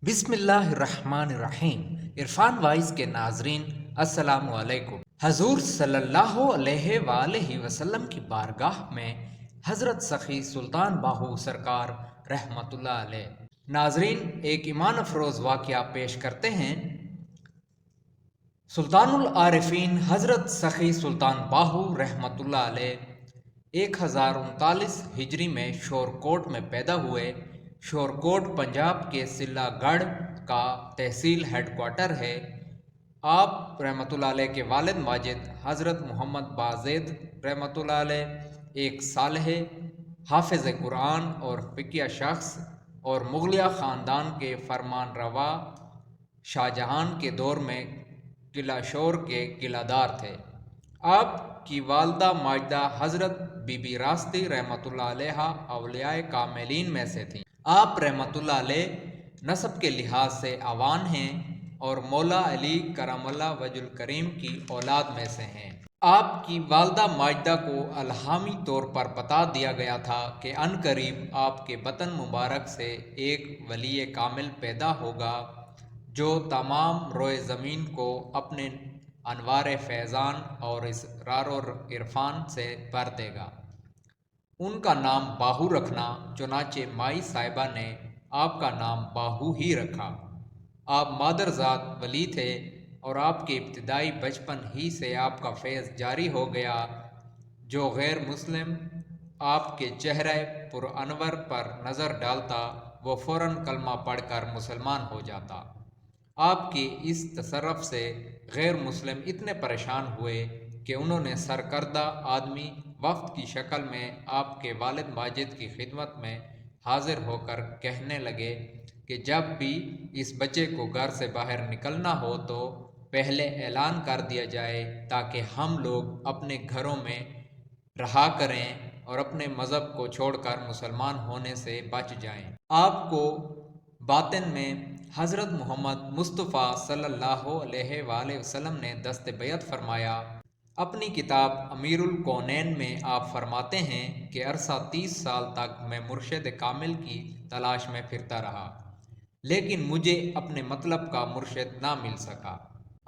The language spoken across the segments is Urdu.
بسم اللہ الرحمن الرحیم۔ عرفان وائز کے ناظرین السلام علیکم۔ حضور صلی اللہ علیہ وآلہ وسلم کی بارگاہ میں حضرت سخی سلطان باہو سرکار رحمۃ اللہ علیہ۔ ناظرین، ایک ایمان افروز واقعہ پیش کرتے ہیں۔ سلطان العارفین حضرت سخی سلطان باہو رحمۃ اللہ علیہ 1039 ہجری میں شورکوٹ میں پیدا ہوئے۔ شورکوٹ پنجاب کے سلہ گڑھ کا تحصیل ہیڈ کوارٹر ہے۔ آپ رحمۃ اللہ علیہ کے والد ماجد حضرت محمد بازید رحمۃ اللہ علیہ ایک صالح حافظ قرآن اور فقیہ شخص اور مغلیہ خاندان کے فرمان روا شاہ جہان کے دور میں قلعہ شور کے قلعہ دار تھے۔ آپ کی والدہ ماجدہ حضرت بی بی راستی رحمۃ اللہ علیہ اولیاء کاملین میں سے تھیں۔ آپ رحمۃ اللہ علیہ نسب کے لحاظ سے عوان ہیں اور مولا علی کرم اللہ وجہ الکریم کی اولاد میں سے ہیں۔ آپ کی والدہ ماجدہ کو الہامی طور پر بتا دیا گیا تھا کہ عنقریب آپ کے بطن مبارک سے ایک ولی کامل پیدا ہوگا جو تمام روئے زمین کو اپنے انوار فیضان اور اسرار و عرفان سے بھر دے گا۔ ان کا نام باہو رکھنا، چنانچہ مائی صاحبہ نے آپ کا نام باہو ہی رکھا۔ آپ مادرزاد ولی تھے اور آپ کے ابتدائی بچپن ہی سے آپ کا فیض جاری ہو گیا۔ جو غیر مسلم آپ کے چہرے پر انور پر نظر ڈالتا وہ فوراً کلمہ پڑھ کر مسلمان ہو جاتا۔ آپ کے اس تصرف سے غیر مسلم اتنے پریشان ہوئے کہ انہوں نے سرکردہ آدمی وفد کی شکل میں آپ کے والد ماجد کی خدمت میں حاضر ہو کر کہنے لگے کہ جب بھی اس بچے کو گھر سے باہر نکلنا ہو تو پہلے اعلان کر دیا جائے تاکہ ہم لوگ اپنے گھروں میں رہا کریں اور اپنے مذہب کو چھوڑ کر مسلمان ہونے سے بچ جائیں۔ آپ کو باطن میں حضرت محمد مصطفیٰ صلی اللہ علیہ وآلہ وسلم نے دست بیعت فرمایا۔ اپنی کتاب امیر الکونین میں آپ فرماتے ہیں کہ عرصہ 30 سال تک میں مرشد کامل کی تلاش میں پھرتا رہا، لیکن مجھے اپنے مطلب کا مرشد نہ مل سکا۔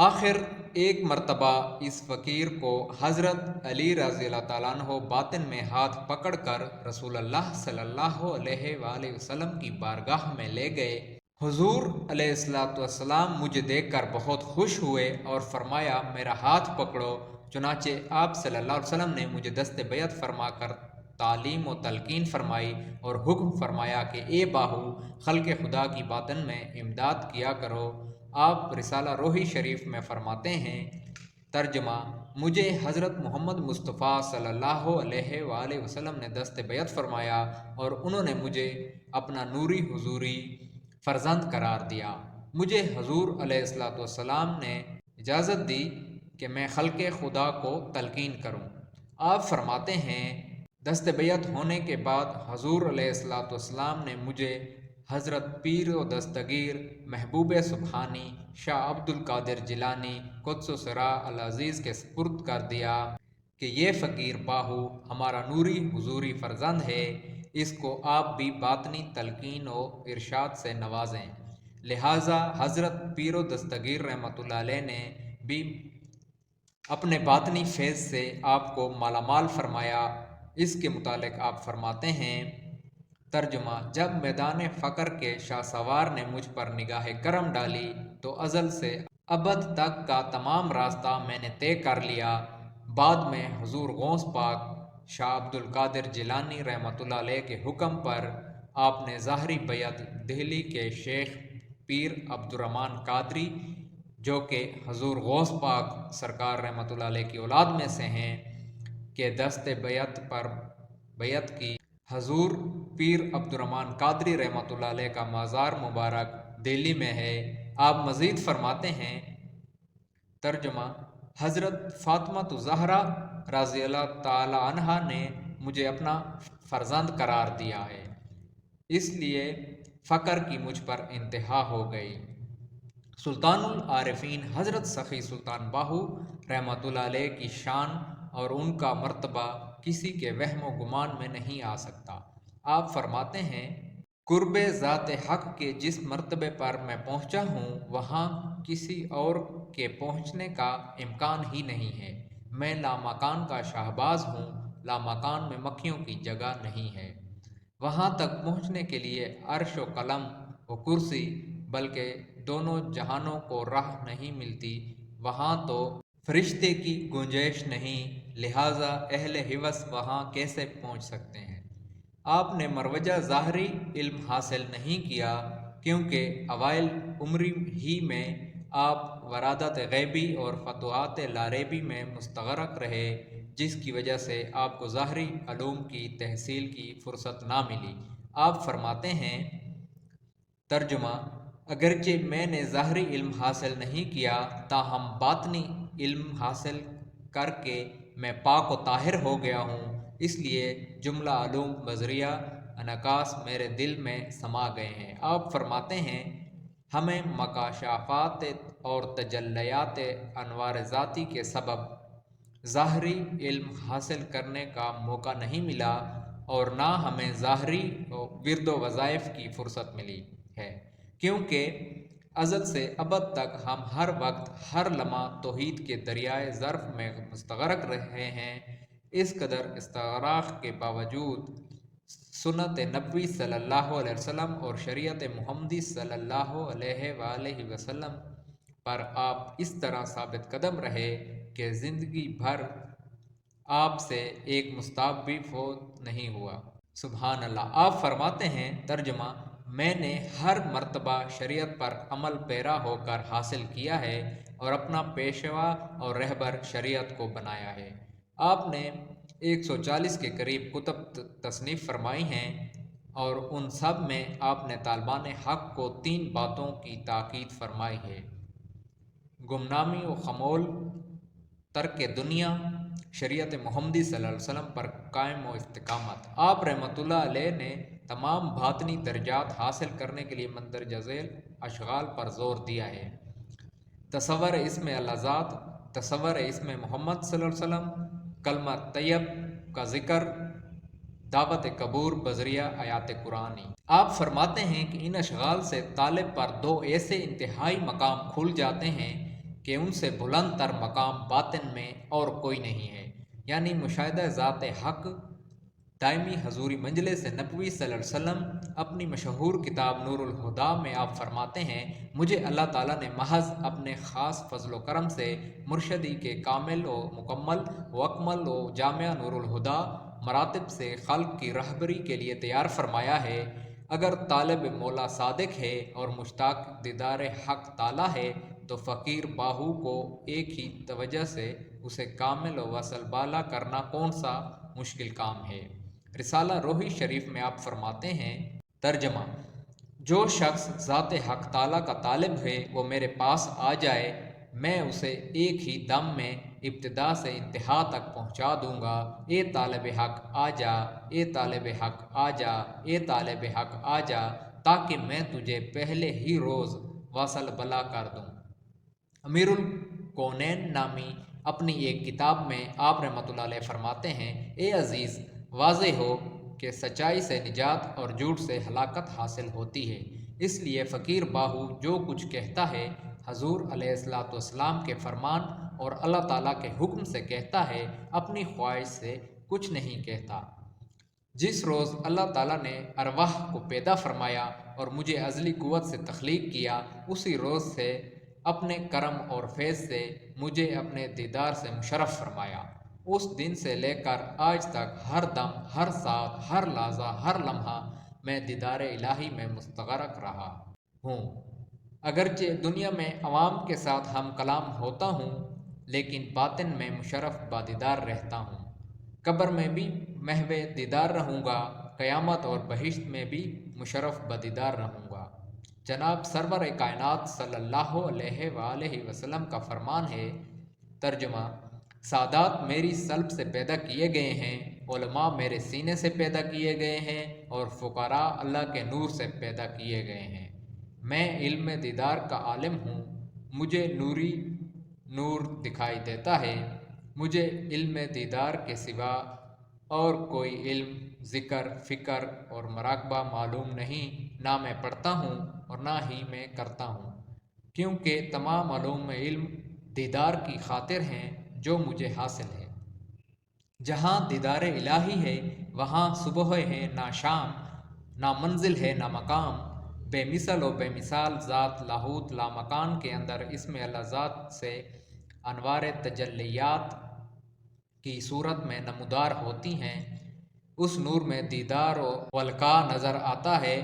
آخر ایک مرتبہ اس فقیر کو حضرت علی رضی اللہ تعالیٰ عنہ باطن میں ہاتھ پکڑ کر رسول اللہ صلی اللہ علیہ وآلہ وسلم کی بارگاہ میں لے گئے۔ حضور علیہ السلام مجھے دیکھ کر بہت خوش ہوئے اور فرمایا میرا ہاتھ پکڑو۔ چنانچہ آپ صلی اللہ علیہ وسلم نے مجھے دست بیعت فرما کر تعلیم و تلقین فرمائی اور حکم فرمایا کہ اے باہو، خلق خدا کی باطن میں امداد کیا کرو۔ آپ رسالہ روحی شریف میں فرماتے ہیں، ترجمہ: مجھے حضرت محمد مصطفیٰ صلی اللہ علیہ وآلہ وسلم نے دست بیعت فرمایا اور انہوں نے مجھے اپنا نوری حضوری فرزند قرار دیا۔ مجھے حضور علیہ السلام نے اجازت دی کہ میں خلق خدا کو تلقین کروں۔ آپ فرماتے ہیں، دست بیعت ہونے کے بعد حضور علیہ السلام نے مجھے حضرت پیر و دستگیر محبوب سبحانی شاہ عبد القادر جیلانی قدس سرا العزیز کے سپرد کر دیا کہ یہ فقیر باہو ہمارا نوری حضوری فرزند ہے، اس کو آپ بھی باطنی تلقین و ارشاد سے نوازیں۔ لہٰذا حضرت پیر و دستگیر رحمۃ اللہ علیہ نے بھی اپنے باطنی فیض سے آپ کو مالا مال فرمایا۔ اس کے متعلق آپ فرماتے ہیں، ترجمہ: جب میدان فقر کے شاہ سوار نے مجھ پر نگاہ کرم ڈالی تو ازل سے ابد تک کا تمام راستہ میں نے طے کر لیا۔ بعد میں حضور غوث پاک شاہ عبد القادر جیلانی رحمۃ اللہ علیہ کے حکم پر آپ نے ظاہری بیعت دہلی کے شیخ پیر عبد الرحمن قادری جو کہ حضور غوث پاک سرکار رحمۃ اللہ علیہ کی اولاد میں سے ہیں کہ دست بیعت پر بیعت کی۔ حضور پیر عبد الرحمن قادری رحمۃ اللہ علیہ کا مزار مبارک دہلی میں ہے۔ آپ مزید فرماتے ہیں، ترجمہ: حضرت فاطمہ الزہرا رضی اللہ تعالی عنہا نے مجھے اپنا فرزند قرار دیا ہے، اس لیے فقر کی مجھ پر انتہا ہو گئی۔ سلطان العارفین حضرت سخی سلطان باہو رحمۃ اللہ علیہ کی شان اور ان کا مرتبہ کسی کے وہم و گمان میں نہیں آ سکتا۔ آپ فرماتے ہیں، قرب ذات حق کے جس مرتبے پر میں پہنچا ہوں وہاں کسی اور کے پہنچنے کا امکان ہی نہیں ہے۔ میں لامکان کا شہباز ہوں، لامکان میں مکھیوں کی جگہ نہیں ہے۔ وہاں تک پہنچنے کے لیے عرش و قلم و کرسی بلکہ دونوں جہانوں کو راہ نہیں ملتی، وہاں تو فرشتے کی گنجائش نہیں، لہٰذا اہل ہوس وہاں کیسے پہنچ سکتے ہیں؟ آپ نے مروجہ ظاہری علم حاصل نہیں کیا کیونکہ اوائل عمری ہی میں آپ ورادت غیبی اور فتوحات لاریبی میں مستغرق رہے، جس کی وجہ سے آپ کو ظاہری علوم کی تحصیل کی فرصت نہ ملی۔ آپ فرماتے ہیں ترجمہ: اگرچہ میں نے ظاہری علم حاصل نہیں کیا تاہم باطنی علم حاصل کر کے میں پاک و طاہر ہو گیا ہوں، اس لیے جملہ علوم بذریعہ انعکاس میرے دل میں سما گئے ہیں۔ آپ فرماتے ہیں ہمیں مکاشفات اور تجلیات انوار ذاتی کے سبب ظاہری علم حاصل کرنے کا موقع نہیں ملا اور نہ ہمیں ظاہری ورد و وظائف کی فرصت ملی ہے، کیونکہ ازل سے ابد تک ہم ہر وقت ہر لمحہ توحید کے دریائے ظرف میں مستغرق رہے ہیں۔ اس قدر استغراق کے باوجود سنت نبوی صلی اللہ علیہ وسلم اور شریعت محمدی صلی اللہ علیہ وآلہ وسلم پر آپ اس طرح ثابت قدم رہے کہ زندگی بھر آپ سے ایک مستحب بھی فوت نہیں ہوا۔ سبحان اللہ۔ آپ فرماتے ہیں ترجمہ: میں نے ہر مرتبہ شریعت پر عمل پیرا ہو کر حاصل کیا ہے اور اپنا پیشوا اور رہبر شریعت کو بنایا ہے۔ آپ نے 140 کے قریب کتب تصنیف فرمائی ہیں اور ان سب میں آپ نے طالبان حق کو 3 باتوں کی تاکید فرمائی ہے: گمنامی و خمول، ترک دنیا، شریعت محمدی صلی اللہ علیہ وسلم پر قائم و استقامت۔ آپ رحمۃ اللہ علیہ نے تمام باطنی درجات حاصل کرنے کے لیے مندرجہ ذیل اشغال پر زور دیا ہے: تصور اسم اللہ ذات، تصور اسم محمد صلی اللہ علیہ وسلم، کلمہ طیب کا ذکر، دعوت قبول بذریعہ آیات قرآنی۔ آپ فرماتے ہیں کہ ان اشغال سے طالب پر 2 ایسے انتہائی مقام کھل جاتے ہیں کہ ان سے بلند تر مقام باطن میں اور کوئی نہیں ہے، یعنی مشاہدہ ذات حق، دائمی حضوری مجلس نبوی صلی اللہ علیہ وسلم۔ اپنی مشہور کتاب نور الہدیٰ میں آپ فرماتے ہیں مجھے اللہ تعالیٰ نے محض اپنے خاص فضل و کرم سے مرشدی کے کامل و مکمل و اکمل و جامع نور الہدیٰ مراتب سے خلق کی رہبری کے لیے تیار فرمایا ہے۔ اگر طالب مولا صادق ہے اور مشتاق دیدار حق تعالیٰ ہے تو فقیر باہو کو ایک ہی توجہ سے اسے کامل و وصل بالا کرنا کون سا مشکل کام ہے۔ رسالہ روحی شریف میں آپ فرماتے ہیں ترجمہ: جو شخص ذات حق تعالیٰ کا طالب ہے وہ میرے پاس آ جائے، میں اسے ایک ہی دم میں ابتدا سے انتہا تک پہنچا دوں گا۔ اے طالب حق آ جا، اے طالب حق آ جا، اے طالب حق آ جا، تاکہ میں تجھے پہلے ہی روز وصل بلا کر دوں۔ امیر الکونین نامی اپنی ایک کتاب میں آپ رحمۃ اللہ علیہ فرماتے ہیں اے عزیز، واضح ہو کہ سچائی سے نجات اور جھوٹ سے ہلاکت حاصل ہوتی ہے، اس لیے فقیر باہو جو کچھ کہتا ہے حضور علیہ الصلوۃ والسلام کے فرمان اور اللہ تعالیٰ کے حکم سے کہتا ہے، اپنی خواہش سے کچھ نہیں کہتا۔ جس روز اللہ تعالیٰ نے ارواح کو پیدا فرمایا اور مجھے ازلی قوت سے تخلیق کیا، اسی روز سے اپنے کرم اور فیض سے مجھے اپنے دیدار سے مشرف فرمایا۔ اس دن سے لے کر آج تک ہر دم، ہر ساتھ، ہر لحظہ، ہر لمحہ میں دیدار الہی میں مستغرق رہا ہوں۔ اگرچہ دنیا میں عوام کے ساتھ ہم کلام ہوتا ہوں لیکن باطن میں مشرف بادیدار رہتا ہوں۔ قبر میں بھی محو دیدار رہوں گا، قیامت اور بہشت میں بھی مشرف بدیدار رہوں گا۔ جناب سرور کائنات صلی اللہ علیہ وآلہ وسلم کا فرمان ہے ترجمہ: سادات میری صلب سے پیدا کیے گئے ہیں، علماء میرے سینے سے پیدا کیے گئے ہیں اور فقراء اللہ کے نور سے پیدا کیے گئے ہیں۔ میں علم دیدار کا عالم ہوں، مجھے نوری نور دکھائی دیتا ہے، مجھے علم دیدار کے سوا اور کوئی علم، ذکر، فکر اور مراقبہ معلوم نہیں، نہ میں پڑھتا ہوں اور نہ ہی میں کرتا ہوں، کیونکہ تمام علوم علم دیدار کی خاطر ہیں جو مجھے حاصل ہے۔ جہاں دیدار الہی ہے وہاں صبح ہے نہ شام، نہ منزل ہے نہ مقام، بے مثل و بے مثال ذات لاہوت لامکان کے اندر اسم اللہ ذات سے انوار تجلیات کی صورت میں نمودار ہوتی ہیں۔ اس نور میں دیدار و ولقاء نظر آتا ہے۔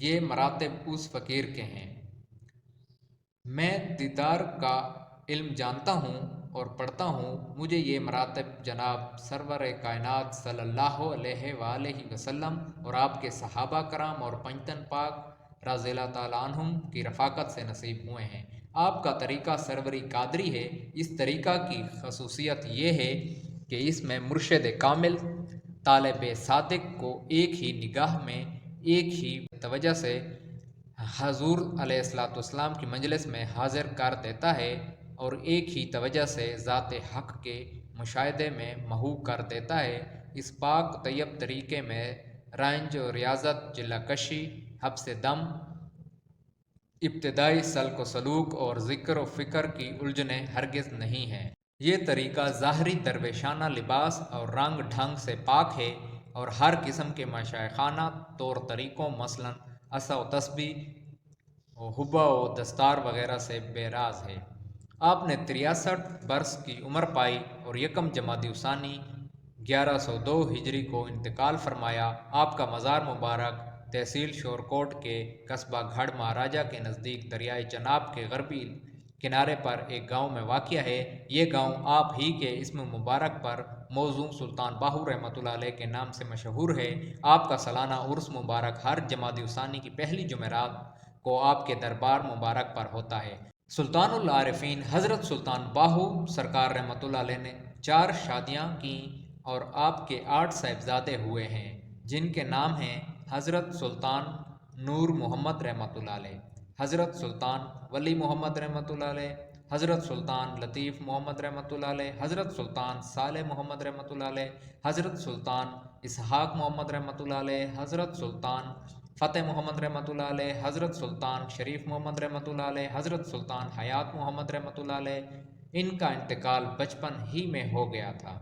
یہ مراتب اس فقیر کے ہیں۔ میں دیدار کا علم جانتا ہوں اور پڑھتا ہوں۔ مجھے یہ مراتب جناب سرور کائنات صلی اللہ علیہ وآلہ وسلم اور آپ کے صحابہ کرام اور پنجتن پاک رضی اللہ تعالیٰ عنہم کی رفاقت سے نصیب ہوئے ہیں۔ آپ کا طریقہ سروری قادری ہے۔ اس طریقہ کی خصوصیت یہ ہے کہ اس میں مرشد کامل طالب صادق کو ایک ہی نگاہ میں ایک ہی توجہ سے حضور علیہ السلام کی مجلس میں حاضر کر دیتا ہے اور ایک ہی توجہ سے ذات حق کے مشاہدے میں محو کر دیتا ہے۔ اس پاک طیب طریقے میں رنج و ریاضت، جلا کشی، حبس دم، ابتدائی سلک و سلوک اور ذکر و فکر کی الجھنیں ہرگز نہیں ہیں۔ یہ طریقہ ظاہری درویشانہ لباس اور رنگ ڈھنگ سے پاک ہے اور ہر قسم کے مشائخانہ طور طریقوں مثلاً عصا و تسبیح و حبہ و دستار وغیرہ سے بیراز ہے۔ آپ نے 63 برس کی عمر پائی اور یکم جمادی الثانی 1102 ہجری کو انتقال فرمایا۔ آپ کا مزار مبارک تحصیل شورکوٹ کے قصبہ گھڑ مہاراجہ کے نزدیک دریائے چناب کے غربی کنارے پر ایک گاؤں میں واقع ہے۔ یہ گاؤں آپ ہی کے اسم مبارک پر موزوں سلطان باہو رحمۃ اللہ علیہ کے نام سے مشہور ہے۔ آپ کا سالانہ عرس مبارک ہر جمادی الثانی کی پہلی جمعرات کو آپ کے دربار مبارک پر ہوتا ہے۔ سلطان العارفین حضرت سلطان باہو سرکار رحمۃ اللہ علیہ نے 4 شادیاں کیں اور آپ کے 8 صاحبزادے ہوئے ہیں، جن کے نام ہیں حضرت سلطان نور محمد رحمۃ اللہ علیہ، حضرت سلطان ولی محمد رحمۃ اللہ علیہ، حضرت سلطان لطیف محمد رحمۃ اللہ علیہ، حضرت سلطان صالح محمد رحمۃ اللہ علیہ، حضرت سلطان اسحاق محمد رحمۃ اللہ علیہ، حضرت سلطان فتح محمد رحمۃ اللہ علیہ، حضرت سلطان شریف محمد رحمۃ اللہ علیہ، حضرت سلطان حیات محمد رحمۃ اللہ علیہ۔ ان کا انتقال بچپن ہی میں ہو گیا تھا۔